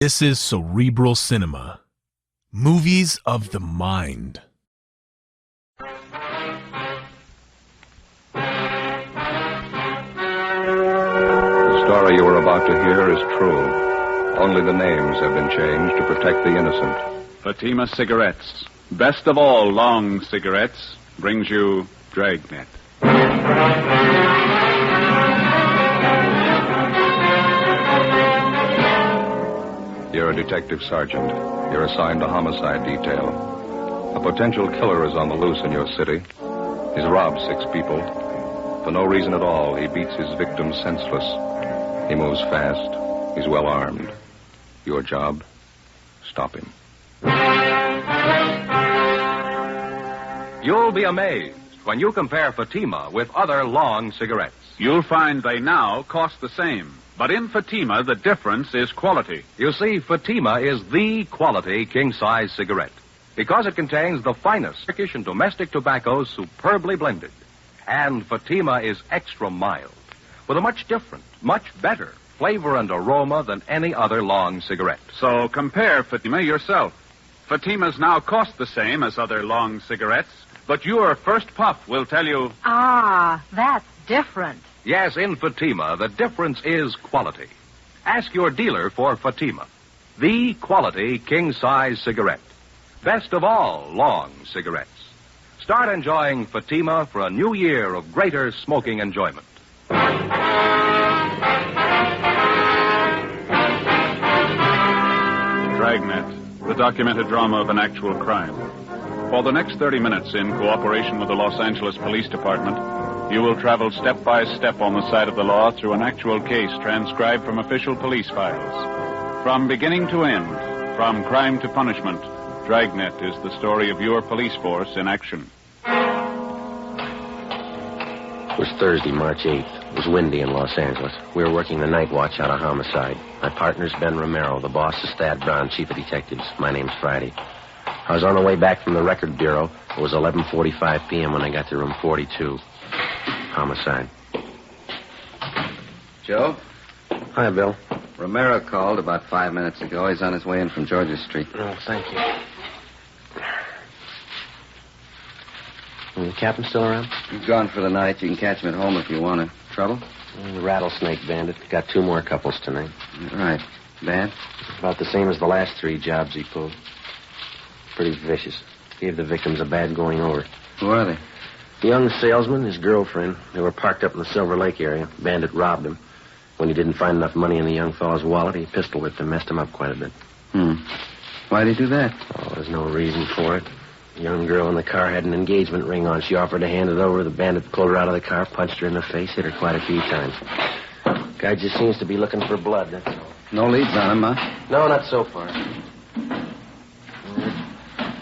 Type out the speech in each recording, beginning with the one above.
This is Cerebral Cinema. Movies of the mind. The story you are about to hear is true. Only the names have been changed to protect the innocent. Fatima Cigarettes, best of all long cigarettes, brings you Dragnet. You're a detective sergeant. You're assigned to homicide detail. A potential killer is on the loose in your city. He's robbed 6 people. For no reason at all, he beats his victims senseless. He moves fast. He's well armed. Your job? Stop him. You'll be amazed when you compare Fatima with other long cigarettes. You'll find they now cost the same. But in Fatima, the difference is quality. You see, Fatima is the quality king-size cigarette because it contains the finest Turkish and domestic tobaccos superbly blended. And Fatima is extra mild with a much different, much better flavor and aroma than any other long cigarette. So compare Fatima yourself. Fatimas now cost the same as other long cigarettes, but your first puff will tell you... Ah, that's different. Yes, in Fatima, the difference is quality. Ask your dealer for Fatima, the quality king-size cigarette. Best of all long cigarettes. Start enjoying Fatima for a new year of greater smoking enjoyment. Dragnet, the documented drama of an actual crime. For the next 30 minutes, in cooperation with the Los Angeles Police Department, you will travel step by step on the side of the law through an actual case transcribed from official police files. From beginning to end, from crime to punishment, Dragnet is the story of your police force in action. It was Thursday, March 8th. It was windy in Los Angeles. We were working the night watch out of homicide. My partner's Ben Romero. The boss is Thad Brown, chief of detectives. My name's Friday. I was on the way back from the record bureau. It was 11:45 p.m. when I got to room 42. Homicide. Joe? Hi, Bill. Romero called about 5 minutes ago. He's on his way in from Georgia Street. Oh, thank you. The captain still around? He's gone for the night. You can catch him at home if you want to. Trouble? The Rattlesnake Bandit. Got 2 more couples tonight. Right. Bad? About the same as the last 3 jobs he pulled. Pretty vicious. Gave the victims a bad going over. Who are they? The young salesman, his girlfriend. They were parked up in the Silver Lake area. Bandit robbed him. When he didn't find enough money in the young fellow's wallet, he pistol whipped him, messed him up quite a bit. Why'd he do that? Oh, there's no reason for it. The young girl in the car had an engagement ring on. She offered to hand it over. The bandit pulled her out of the car, punched her in the face, hit her quite a few times. Guy just seems to be looking for blood, that's all. No leads on him, huh? No, not so far.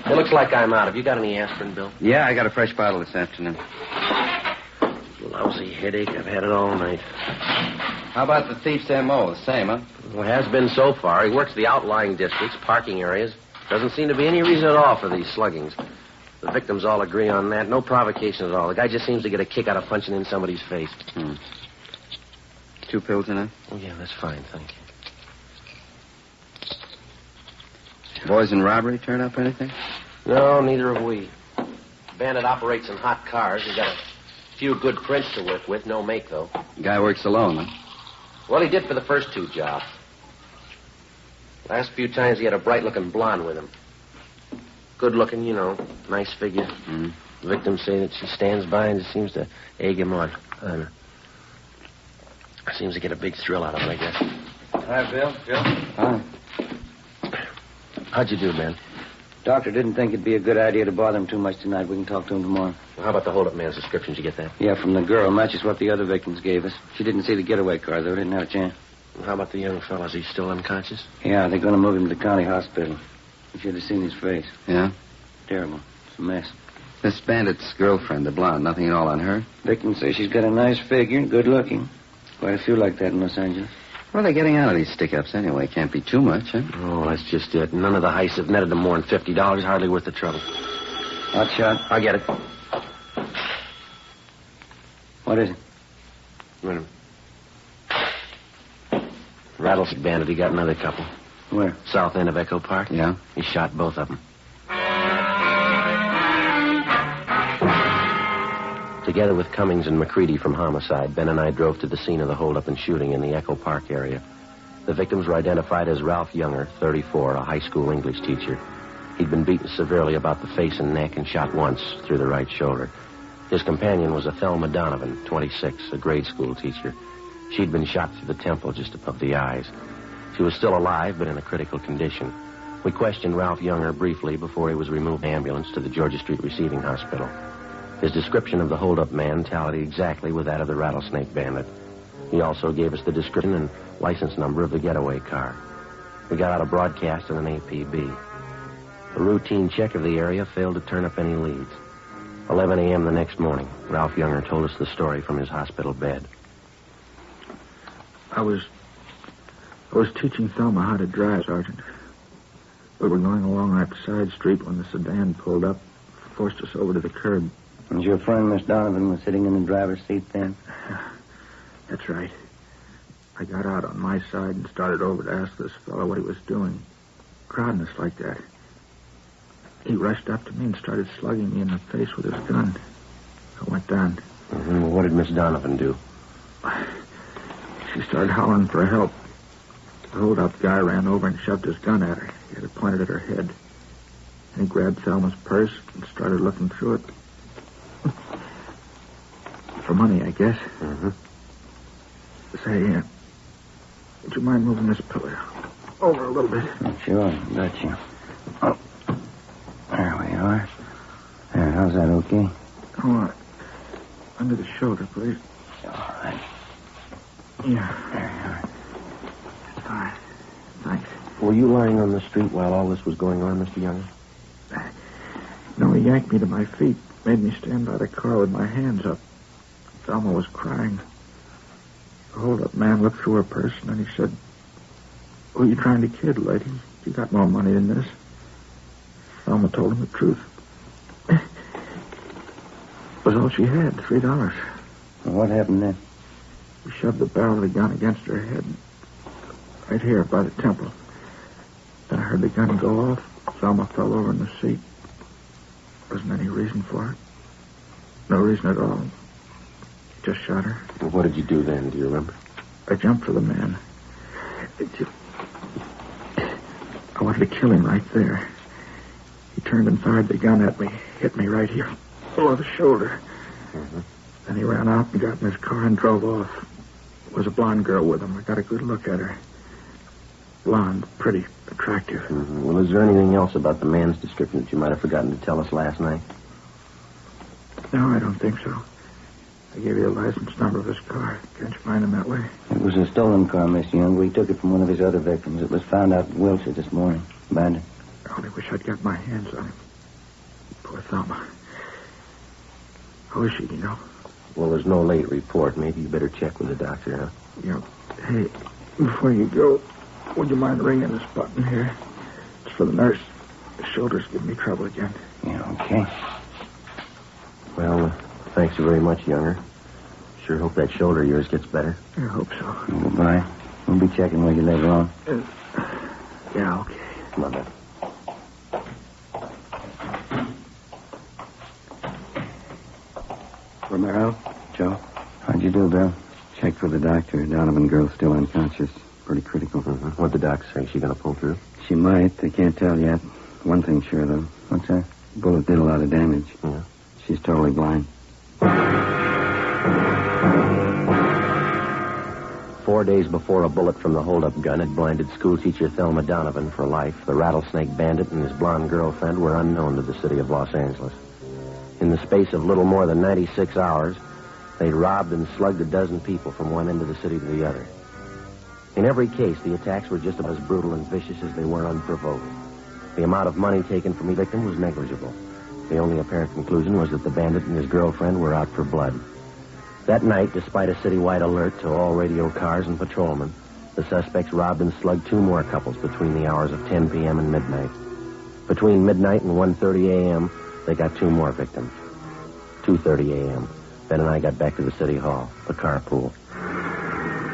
It looks like I'm out. Have you got any aspirin, Bill? Yeah, I got a fresh bottle this afternoon. Lousy headache. I've had it all night. How about the thief's M.O.? The same, huh? Well, it has been so far. He works the outlying districts, parking areas. Doesn't seem to be any reason at all for these sluggings. The victims all agree on that. No provocation at all. The guy just seems to get a kick out of punching in somebody's face. 2 pills in it? Oh, yeah, that's fine, thank you. Boys in robbery turn up or anything? No, neither have we. Bandit operates in hot cars. He's got a few good prints to work with. No make, though. Guy works alone, huh? Well, he did for the first 2 jobs. Last few times he had a bright-looking blonde with him. Good-looking, you know. Nice figure. Victims say that she stands by and just seems to egg him on. Seems to get a big thrill out of it, I guess. Hi, Bill. Joe? Hi. How'd you do, Ben? Doctor didn't think it'd be a good idea to bother him too much tonight. We can talk to him tomorrow. Well, how about the hold-up man's description? Did you get that? Yeah, from the girl. Matches what the other victims gave us. She didn't see the getaway car, though. Didn't have a chance. Well, how about the young fellow? Is he still unconscious? Yeah, they're going to move him to the county hospital. You should have seen his face. Yeah? Terrible. It's a mess. This bandit's girlfriend, the blonde, nothing at all on her? Victims say she's got a nice figure and good looking. Quite a few like that in Los Angeles. What are they getting out of these stick-ups anyway? Can't be too much, huh? Oh, that's just it. None of the heists have netted them more than $50. Hardly worth the trouble. Hot shot. I'll get it. What is it? Wait a minute. Rattlesnake Bandit, he got another couple. Where? South end of Echo Park. Yeah? He shot both of them. Together with Cummings and McCready from Homicide, Ben and I drove to the scene of the holdup and shooting in the Echo Park area. The victims were identified as Ralph Younger, 34, a high school English teacher. He'd been beaten severely about the face and neck and shot once through the right shoulder. His companion was a Thelma Donovan, 26, a grade school teacher. She'd been shot through the temple just above the eyes. She was still alive, but in a critical condition. We questioned Ralph Younger briefly before he was removed by ambulance to the Georgia Street Receiving Hospital. His description of the holdup man tallied exactly with that of the Rattlesnake Bandit. He also gave us the description and license number of the getaway car. We got out a broadcast and an APB. A routine check of the area failed to turn up any leads. 11 a.m. the next morning, Ralph Younger told us the story from his hospital bed. I was teaching Thelma how to drive, Sergeant. We were going along that side street when the sedan pulled up, forced us over to the curb. And your friend, Miss Donovan, was sitting in the driver's seat then? That's right. I got out on my side and started over to ask this fellow what he was doing, crowding us like that. He rushed up to me and started slugging me in the face with his gun. I went down. Mm-hmm. Well, what did Miss Donovan do? She started hollering for help. The hold-up guy ran over and shoved his gun at her. He had it pointed at her head. And he grabbed Thelma's purse and started looking through it. For money, I guess. Mm-hmm. Say, would you mind moving this pillow over a little bit? Sure, gotcha. Oh, there we are. There, how's that, okay? Oh, under the shoulder, please. All right. Yeah. There you are. Fine. Thanks. Were you lying on the street while all this was going on, Mr. Younger? No, he yanked me to my feet, made me stand by the car with my hands up. Thelma was crying. The hold-up man looked through her purse, and then he said, "Who are you trying to kid, lady? You got more money than this." Thelma told him the truth. It was all she had, $3. Well, what happened then? He shoved the barrel of the gun against her head, right here by the temple. Then I heard the gun go off. Thelma fell over in the seat. Wasn't any reason for it. No reason at all. He just shot her. Well, what did you do then? Do you remember? I jumped for the man. I wanted to kill him right there. He turned and fired the gun at me, hit me right here, below the shoulder. Mm-hmm. Then he ran out and got in his car and drove off. There was a blonde girl with him. I got a good look at her. Blonde, pretty, attractive. Mm-hmm. Well, is there anything else about the man's description that you might have forgotten to tell us last night? No, I don't think so. I gave you the license number of his car. Can't you find him that way? It was a stolen car, Miss Young. We took it from one of his other victims. It was found out in Wilshire this morning. Bandit. I only wish I'd got my hands on him. Poor Thelma. How is she, you know? Well, there's no late report. Maybe you better check with the doctor, huh? Yeah. Hey, before you go, would you mind ringing this button here? It's for the nurse. The shoulder's giving me trouble again. Yeah, okay. Well, thanks very much, Younger. Sure hope that shoulder of yours gets better. I hope so. Goodbye. We'll be checking with you later on. Yeah, okay. Come on, Ben. Romero? Joe? How'd you do, Bill? Checked with the doctor. Donovan girl's still unconscious. Pretty critical. Mm-hmm. What'd the doctor say? Is she going to pull through? She might. They can't tell yet. One thing's sure, though. What's that? Bullet did a lot of damage. Yeah. She's totally blind. 4 days before a bullet from the hold-up gun had blinded schoolteacher Thelma Donovan for life, the Rattlesnake Bandit and his blonde girlfriend were unknown to the city of Los Angeles. In the space of little more than 96 hours, they'd robbed and slugged a dozen people from one end of the city to the other. In every case, the attacks were just as brutal and vicious as they were unprovoked. The amount of money taken from each victim was negligible. The only apparent conclusion was that the bandit and his girlfriend were out for blood. That night, despite a citywide alert to all radio cars and patrolmen, the suspects robbed and slugged two more couples between the hours of 10 p.m. and midnight. Between midnight and 1:30 a.m., they got two more victims. 2:30 a.m., Ben and I got back to the city hall, the carpool.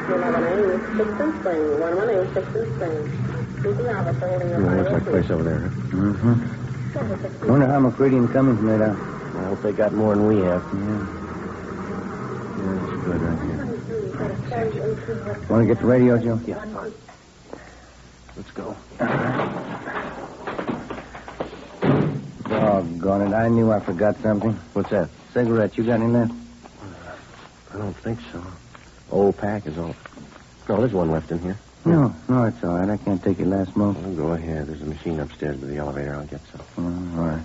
118 Sixth and Spring. 118 Sixth and Spring. Looks like a place over there, huh? Mm-hmm. Wonder how McCready and Cummings made out. I hope they got more than we have. Yeah. That's good right here. Want to get the radio, Joe? Yeah, fine. Let's go. Doggone it. I knew I forgot something. What's that? Cigarettes. You got any left? I don't think so. Old pack is all. No, there's one left in here. No, it's all right. I can't take your last smoke. Well, go ahead. There's a machine upstairs by the elevator. I'll get some. All right.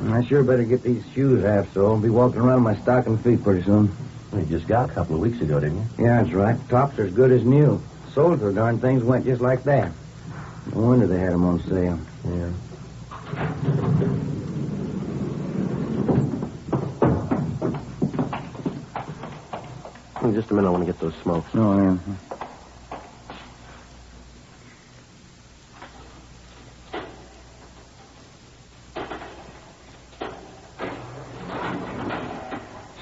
I sure better get these shoes half so I'll be walking around my stocking feet pretty soon. You just got a couple of weeks ago, didn't you? Yeah, that's right. Tops are as good as new. Sold for darn things went just like that. No wonder they had them on sale. Yeah. In just a minute, I want to get those smokes. Oh, yeah.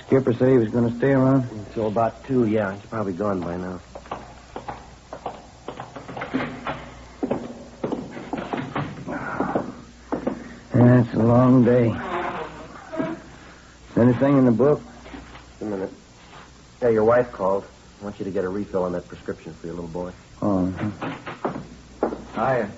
Skipper said he was going to stay around? Until about 2, yeah. He's probably gone by now. Yeah, it's a long day. Is anything in the book? Just a minute. Yeah, your wife called. I want you to get a refill on that prescription for your little boy. Oh. Hiya.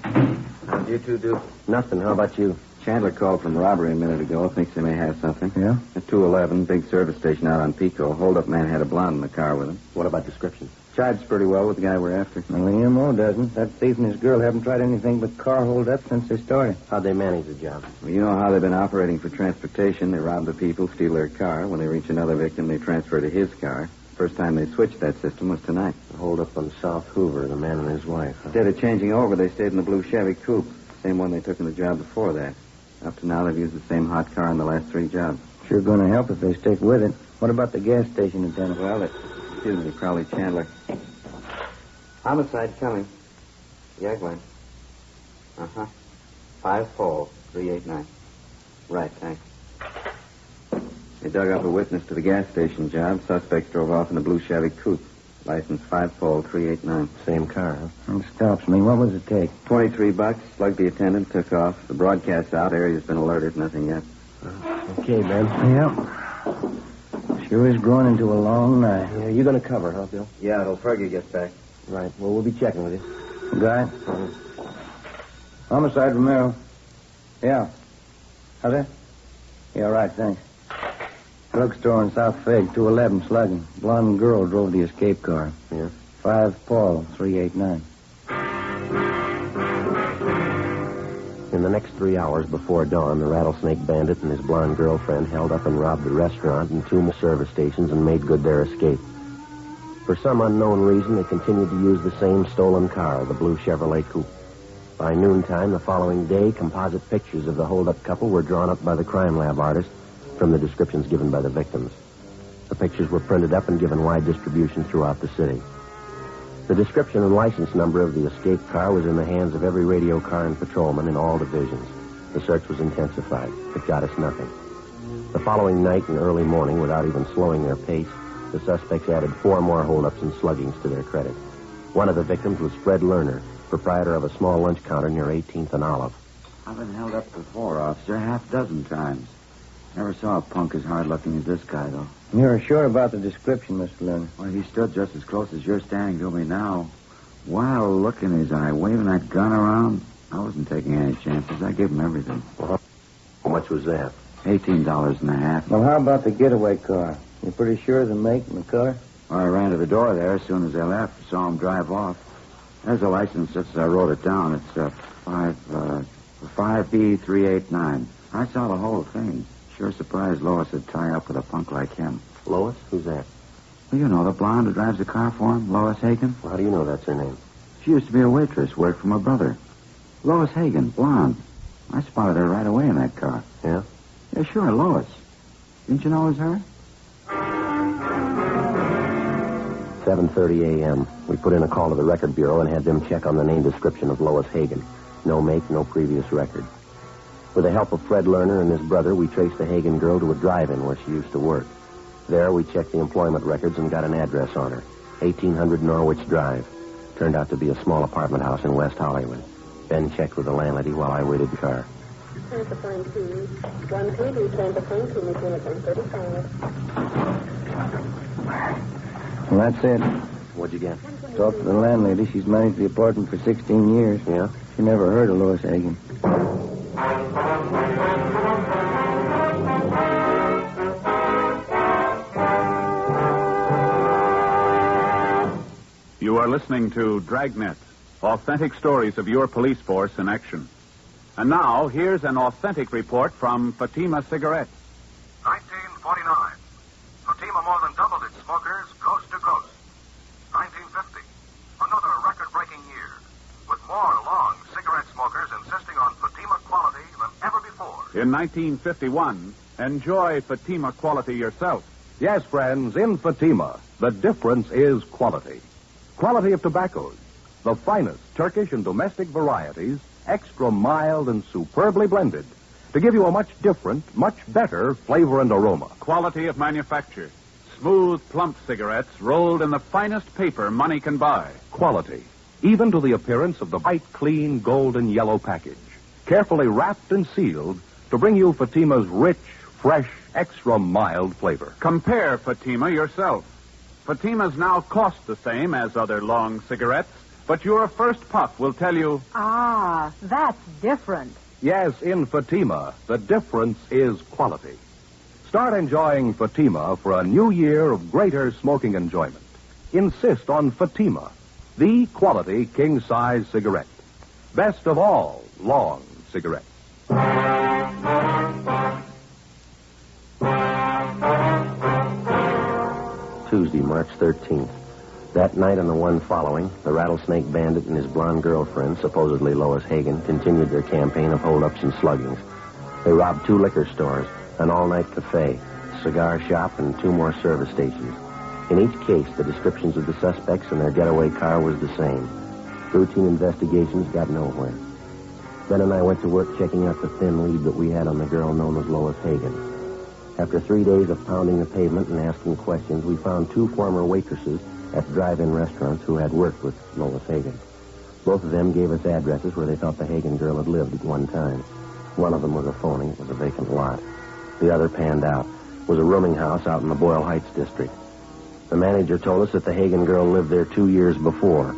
How'd you two do? Nothing. How about you? Chandler called from robbery a minute ago. Thinks they may have something. Yeah? At 211, big service station out on Pico. Hold-up man had a blonde in the car with him. What about description? Jives pretty well with the guy we're after. Well, the M.O. doesn't. That thief and his girl haven't tried anything but car hold-up since they started. How'd they manage the job? Well, you know how they've been operating for transportation. They rob the people, steal their car. When they reach another victim, they transfer to his car. First time they switched that system was tonight. The hold-up on South Hoover, the man and his wife. Huh? Instead of changing over, they stayed in the blue Chevy coupe. Same one they took in the job before that. Up to now, they've used the same hot car in the last 3 jobs. Sure going to help if they stick with it. What about the gas station attendant? Well, excuse me, Crowley Chandler. Homicide coming. Yagway. 5-4-389. Right, thanks. They dug up a witness to the gas station job. Suspects drove off in the blue Chevy coupe. License 5-389. Same car, huh? It stops me. What was it take? $23. Slugged the attendant, took off. The broadcast's out. Area's been alerted. Nothing yet. Okay, Ben. Yep. Sure is growing into a long night. Yeah, you going to cover, huh, Bill? Yeah, till Fergie gets back. Right. Well, we'll be checking with you. Guy? Homicide, Romero. Yeah. How's that? Yeah, right, thanks. Drugstore in South Fig, 211, slugging. Blonde girl drove the escape car. Yeah. 5-389. In the next 3 hours before dawn, the Rattlesnake Bandit and his blonde girlfriend held up and robbed the restaurant and 2 more service stations and made good their escape. For some unknown reason, they continued to use the same stolen car, the blue Chevrolet coupe. By noontime the following day, composite pictures of the hold-up couple were drawn up by the crime lab artist from the descriptions given by the victims. The pictures were printed up and given wide distribution throughout the city. The description and license number of the escape car was in the hands of every radio car and patrolman in all divisions. The search was intensified. It got us nothing. The following night and early morning, without even slowing their pace, the suspects added 4 more holdups and sluggings to their credit. One of the victims was Fred Lerner, proprietor of a small lunch counter near 18th and Olive. I've been held up before, officer, 6 times. Never saw a punk as hard-looking as this guy, though. You're sure about the description, Mr. Lerner? Well, he stood just as close as you're standing to me now. Wild look in his eye, waving that gun around. I wasn't taking any chances. I gave him everything. Well, how much was that? $18.50. Well, how about the getaway car? You pretty sure of the make and the car? Well, I ran to the door there as soon as they left. Saw him drive off. There's a license just as I wrote it down. It's 5B389. I saw the whole thing. Sure surprised Lois would tie up with a punk like him. Lois? Who's that? Well, you know, the blonde who drives the car for him, Lois Hagan. Well, how do you know that's her name? She used to be a waitress, worked for my brother. Lois Hagan, blonde. I spotted her right away in that car. Yeah? Yeah, sure, Lois. Didn't you know it was her? 7:30 a.m. We put in a call to the record bureau and had them check on the name description of Lois Hagan. No make, no previous record. With the help of Fred Lerner and his brother, we traced the Hagan girl to a drive-in where she used to work. There, we checked the employment records and got an address on her. 1800 Norwich Drive. Turned out to be a small apartment house in West Hollywood. Ben checked with the landlady while I waited the car. Well, that's it. What'd you get? Talked to the landlady. She's managed the apartment for 16 years. Yeah? She never heard of Lois Hagan. You are listening to Dragnet, authentic stories of your police force in action. And now, here's an authentic report from Fatima Cigarette. 1949. Fatima more than doubled its smokers coast to coast. 1950. Another record-breaking year, with more long cigarette smokers insisting on Fatima quality than ever before. In 1951, enjoy Fatima quality yourself. Yes, friends, in Fatima, the difference is quality. Quality of tobaccos. The finest Turkish and domestic varieties, extra mild and superbly blended, to give you a much different, much better flavor and aroma. Quality of manufacture. Smooth, plump cigarettes rolled in the finest paper money can buy. Quality, even to the appearance of the bright, clean, golden yellow package, carefully wrapped and sealed to bring you Fatima's rich, fresh, extra mild flavor. Compare Fatima yourself. Fatimas now cost the same as other long cigarettes, but your first puff will tell you... Ah, that's different. Yes, in Fatima, the difference is quality. Start enjoying Fatima for a new year of greater smoking enjoyment. Insist on Fatima, the quality king-size cigarette. Best of all long cigarettes. Tuesday, March 13th. That night and the one following, the Rattlesnake Bandit and his blonde girlfriend, supposedly Lois Hagan, continued their campaign of holdups and sluggings. They robbed 2 liquor stores, an all-night cafe, a cigar shop, and 2 more service stations. In each case, the descriptions of the suspects and their getaway car was the same. Routine investigations got nowhere. Ben and I went to work checking out the thin lead that we had on the girl known as Lois Hagan. After 3 days of pounding the pavement and asking questions, we found 2 former waitresses at drive-in restaurants who had worked with Lois Hagan. Both of them gave us addresses where they thought the Hagan girl had lived at one time. One of them was a phony. It was a vacant lot. The other panned out. It was a rooming house out in the Boyle Heights district. The manager told us that the Hagan girl lived there 2 years before.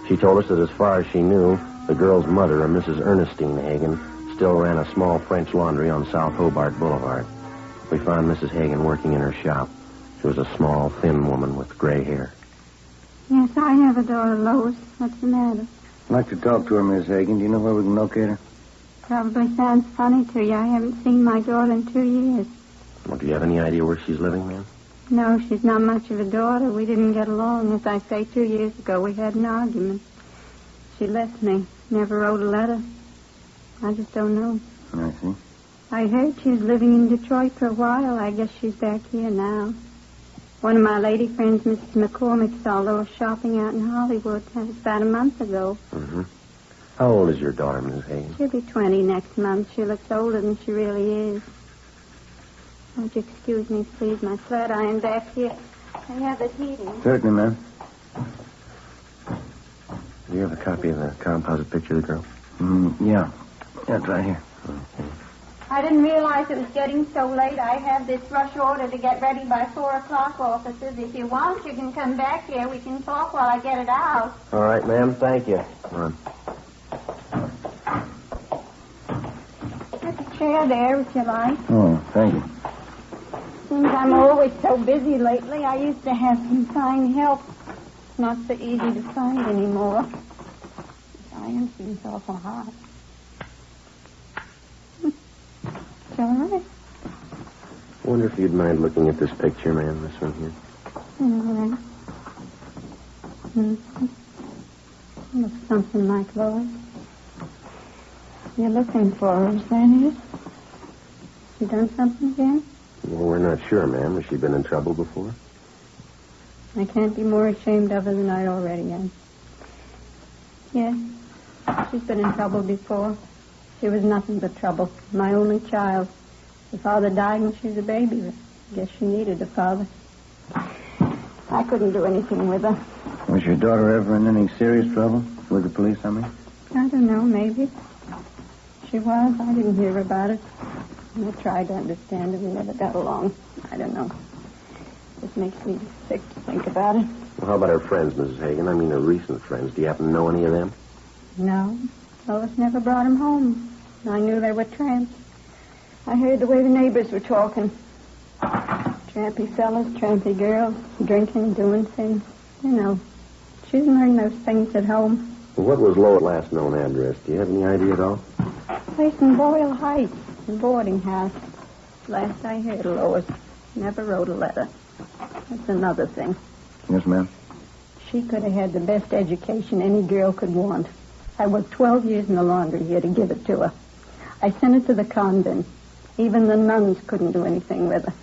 She told us that as far as she knew, the girl's mother, a Mrs. Ernestine Hagan, still ran a small French laundry on South Hobart Boulevard. We found Mrs. Hagan working in her shop. She was a small, thin woman with gray hair. Yes, I have a daughter, Lois. What's the matter? I'd like to talk to her, Miss Hagan. Do you know where we can locate her? Probably sounds funny to you. I haven't seen my daughter in 2 years. Well, do you have any idea where she's living, ma'am? No, she's not much of a daughter. We didn't get along. As I say, 2 years ago, we had an argument. She left me. Never wrote a letter. I just don't know. I see. I heard she was living in Detroit for a while. I guess she's back here now. One of my lady friends, Mrs. McCormick, saw Lois shopping out in Hollywood. That was about a month ago. Mm-hmm. How old is your daughter, Mrs. Hagan? She'll be 20 next month. She looks older than she really is. Would you excuse me, please? My flat iron back here. I have it heating. Certainly, ma'am. Do you have a copy of the composite picture of the girl? Yeah. Yeah, it's right here. Okay. I didn't realize it was getting so late. I have this rush order to get ready by 4 o'clock, officers. If you want, you can come back here. We can talk while I get it out. All right, ma'am. Thank you. Come on. There's a chair there, if you like. Oh, thank you. Seems I'm always so busy lately. I used to have some fine help. It's not so easy to find anymore. This iron seems awful hot. It's all right. I wonder if you'd mind looking at this picture, ma'am, this one here. All right. Mm-hmm. Looks something like Lois. You're looking for her, is that it? She done something again? Well, we're not sure, ma'am. Has she been in trouble before? I can't be more ashamed of her than I already am. Yes, she's been in trouble before. She was nothing but trouble. My only child. Her father died when she was a baby. I guess she needed a father. I couldn't do anything with her. Was your daughter ever in any serious trouble? With the police, I mean? I don't know, maybe. She was. I didn't hear about it. And I tried to understand her. We never got along. I don't know. It makes me sick to think about it. Well, how about her friends, Mrs. Hagan? I mean, her recent friends. Do you happen to know any of them? No. Lois never brought him home. I knew they were tramps. I heard the way the neighbors were talking. Trampy fellas, trampy girls, drinking, doing things. You know, she didn't learn those things at home. Well, what was Lois' last known address? Do you have any idea at all? Place in Boyle Heights, a boarding house. Last I heard of Lois, never wrote a letter. That's another thing. Yes, ma'am. She could have had the best education any girl could want. I worked 12 years in the laundry here to give it to her. I sent her to the convent. Even the nuns couldn't do anything with her.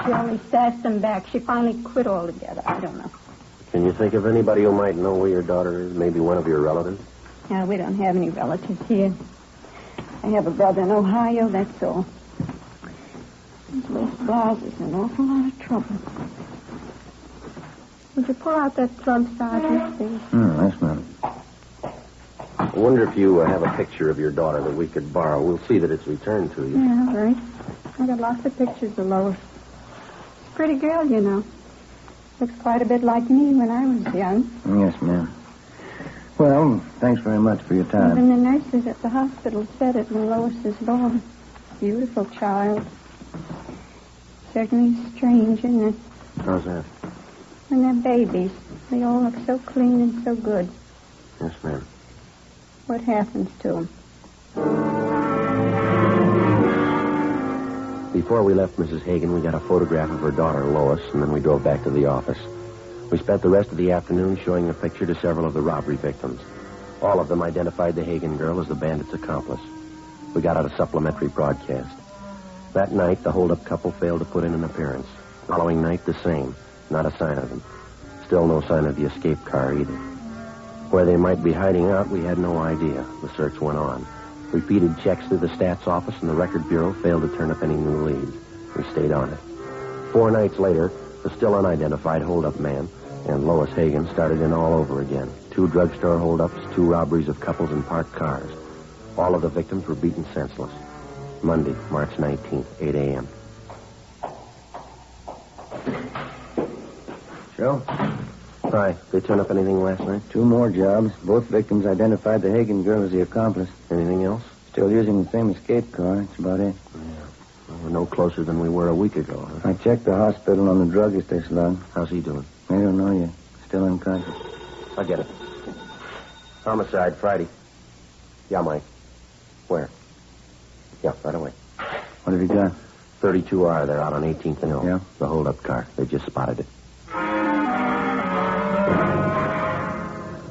She only stashed them back. She finally quit altogether. I don't know. Can you think of anybody who might know where your daughter is? Maybe one of your relatives? No, we don't have any relatives here. I have a brother in Ohio, that's all. This West Blas is an awful lot of trouble. Would you pull out that plug, Sergeant, please? Yes, ma'am. I wonder if you have a picture of your daughter that we could borrow. We'll see that it's returned to you. Yeah, all right. I got lots of pictures of Lois. She's a pretty girl, you know. Looks quite a bit like me when I was young. Yes, ma'am. Well, thanks very much for your time. Even the nurses at the hospital said it when Lois was born. Beautiful child. Certainly strange, isn't it? How's that? When they're babies, they all look so clean and so good. Yes, ma'am. What happens to them? Before we left Mrs. Hagan, we got a photograph of her daughter, Lois, and then we drove back to the office. We spent the rest of the afternoon showing the picture to several of the robbery victims. All of them identified the Hagan girl as the bandit's accomplice. We got out a supplementary broadcast. That night, the holdup couple failed to put in an appearance. Following night, the same. Not a sign of them. Still no sign of the escape car either. Where they might be hiding out, we had no idea. The search went on. Repeated checks through the stats office and the record bureau failed to turn up any new leads. We stayed on it. 4 nights later, the still unidentified holdup man and Lois Hagan started in all over again. 2 drugstore holdups, 2 robberies of couples and parked cars. All of the victims were beaten senseless. Monday, March 19th, 8 a.m. Joe? Hi. They turn up anything last night? 2 more jobs. Both victims identified the Hagan girl as the accomplice. Anything else? Still using the same escape car. That's about it. Yeah. Well, we're no closer than we were a week ago, huh? I checked the hospital on the druggist they slugged. How's he doing? I don't know yet. Still unconscious. I'll get it. Homicide, Friday. Yeah, Mike. Where? Yeah, right away. What have you got? 32R. They're out on 18th and Hill. Yeah? The holdup car. They just spotted it.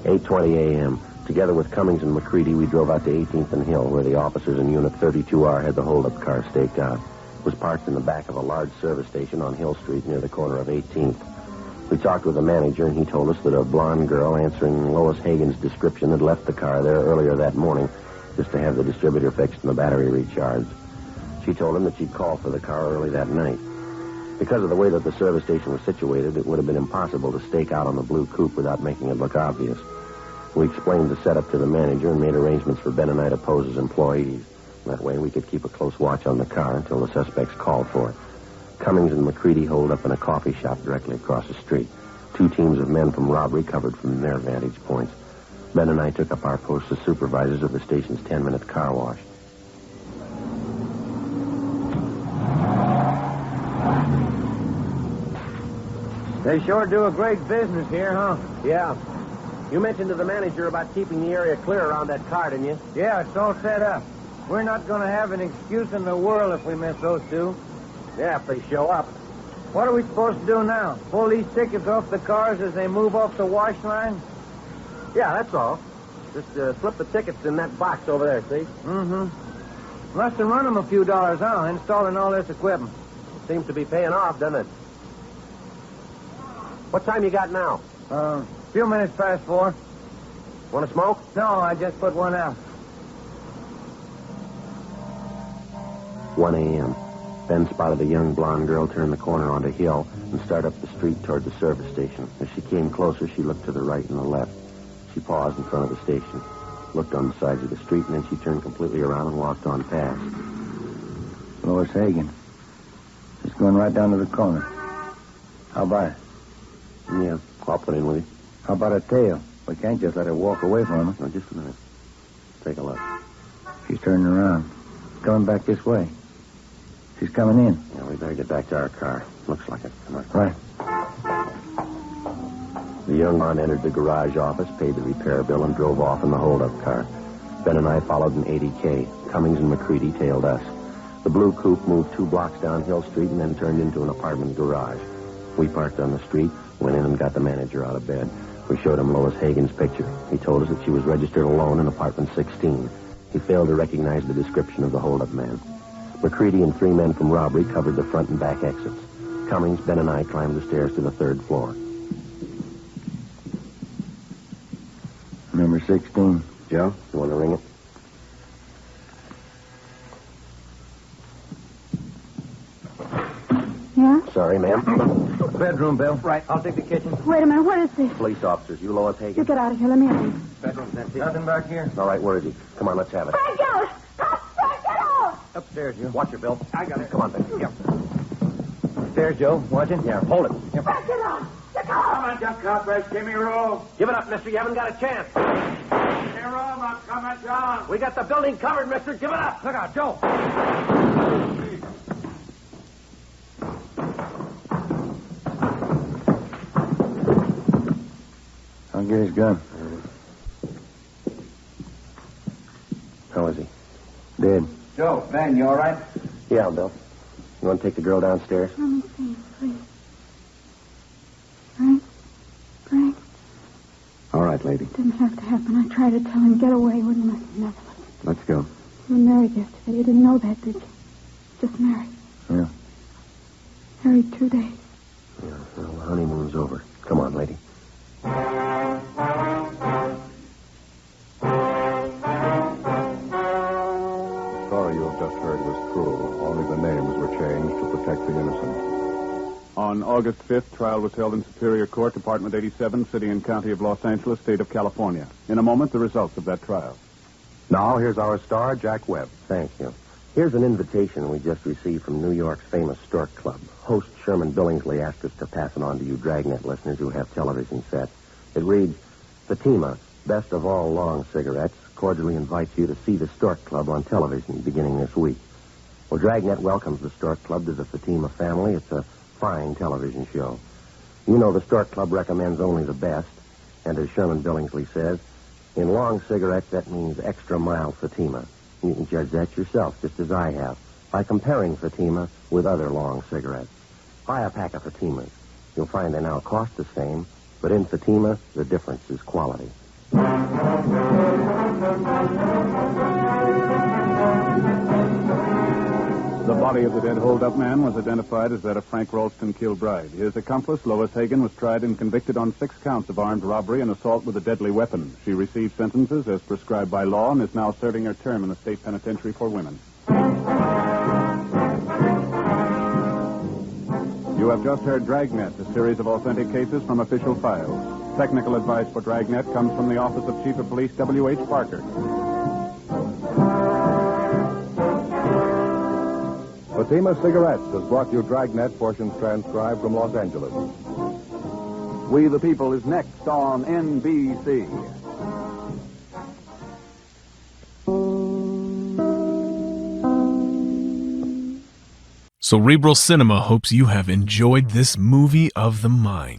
8:20 a.m. Together with Cummings and McCready, we drove out to 18th and Hill, where the officers in Unit 32R had the holdup car staked out. It was parked in the back of a large service station on Hill Street near the corner of 18th. We talked with the manager, and he told us that a blonde girl answering Lois Hagan's description had left the car there earlier that morning just to have the distributor fixed and the battery recharged. She told him that she'd called for the car early that night. Because of the way that the service station was situated, it would have been impossible to stake out on the blue coupe without making it look obvious. We explained the setup to the manager and made arrangements for Ben and I to pose as employees. That way we could keep a close watch on the car until the suspects called for it. Cummings and McCready holed up in a coffee shop directly across the street. 2 teams of men from robbery covered from their vantage points. Ben and I took up our posts as supervisors of the station's 10-minute car wash. They sure do a great business here, huh? Yeah. You mentioned to the manager about keeping the area clear around that car, didn't you? Yeah, it's all set up. We're not going to have an excuse in the world if we miss those 2. Yeah, if they show up. What are we supposed to do now? Pull these tickets off the cars as they move off the wash line? Yeah, that's all. Just slip the tickets in that box over there, see? Mm-hmm. Must have run them a few dollars, huh, installing all this equipment. Seems to be paying off, doesn't it? What time you got now? Few minutes past 4. Want to smoke? No, I just put one out. 1 a.m. Ben spotted a young blonde girl turn the corner onto Hill and start up the street toward the service station. As she came closer, she looked to the right and the left. She paused in front of the station, looked on the sides of the street, and then she turned completely around and walked on past. Lois Hagan. She's going right down to the corner. How about it? Yeah, I'll put in with you. How about a tail? We can't just let her walk away from us. No, just a minute. Take a look. She's turning around. Coming back this way. She's coming in. Yeah, we better get back to our car. Looks like it. Come on. Right. The young man entered the garage office, paid the repair bill, and drove off in the hold-up car. Ben and I followed in 80K. Cummings and McCready tailed us. The blue coupe moved 2 blocks down Hill Street and then turned into an apartment garage. We parked on the street, went in and got the manager out of bed. We showed him Lois Hagan's picture. He told us that she was registered alone in apartment 16. He failed to recognize the description of the hold-up man. McCready and 3 men from robbery covered the front and back exits. Cummings, Ben, and I climbed the stairs to the 3rd floor. Number 16. Joe, you want to ring it? Yeah? Sorry, ma'am. Bedroom, Bill. Right. I'll take the kitchen. Wait a minute. What is this? Police officers. You Lois You Hagan? get out of here. Let me in. Bedroom's empty. Nothing back here. All right, where is he? Come on, let's have it. Frank, out! Frank, get out! Upstairs, you. Watch it, Bill. I got it. Come on, Ben. Yep. Upstairs, Joe. Watching? Yeah, hold it. Yep. Frank, get out! Get out! Come on, John Cartwright. Give me room. Give it up, mister. You haven't got a chance. Give me room. I'm coming down. We got the building covered, mister. Give it up. Look out, Joe. I'll get his gun. How is he? Dead. Joe, Ben, you all right? Yeah, Bill. You want to take the girl downstairs? Let me see, please. Frank? Frank? All right, lady. Didn't have to happen. I tried to tell him, get away. Wouldn't listen. Never listened. Let's go. You were married yesterday. You didn't know that, did you? Just married. Yeah. Married 2 days. Yeah, well, the honeymoon's over. Come on, lady. The story you have just heard was true. Only the names were changed to protect the innocent. On August 5th, trial was held in Superior Court, Department 87, City and County of Los Angeles, State of California. In a moment, the results of that trial. Now, here's our star, Jack Webb. Thank you. Here's an invitation we just received from New York's famous Stork Club. Host Sherman Billingsley asked us to pass it on to you Dragnet listeners who have television sets. It reads, Fatima, best of all long cigarettes, cordially invites you to see the Stork Club on television beginning this week. Well, Dragnet welcomes the Stork Club to the Fatima family. It's a fine television show. You know the Stork Club recommends only the best, and as Sherman Billingsley says, in long cigarettes, that means extra mild Fatima. You can judge that yourself, just as I have, by comparing Fatima with other long cigarettes. Buy a pack of Fatimas. You'll find they now cost the same, but in Fatima, the difference is quality. The body of the dead hold-up man was identified as that of Frank Ralston Kilbride. His accomplice, Lois Hagan, was tried and convicted on 6 counts of armed robbery and assault with a deadly weapon. She received sentences as prescribed by law and is now serving her term in the state penitentiary for women. You have just heard Dragnet, a series of authentic cases from official files. Technical advice for Dragnet comes from the Office of Chief of Police W.H. Parker. Fatima Cigarettes has brought you Dragnet, portions transcribed from Los Angeles. We the People is next on NBC. Cerebral Cinema hopes you have enjoyed this movie of the mind.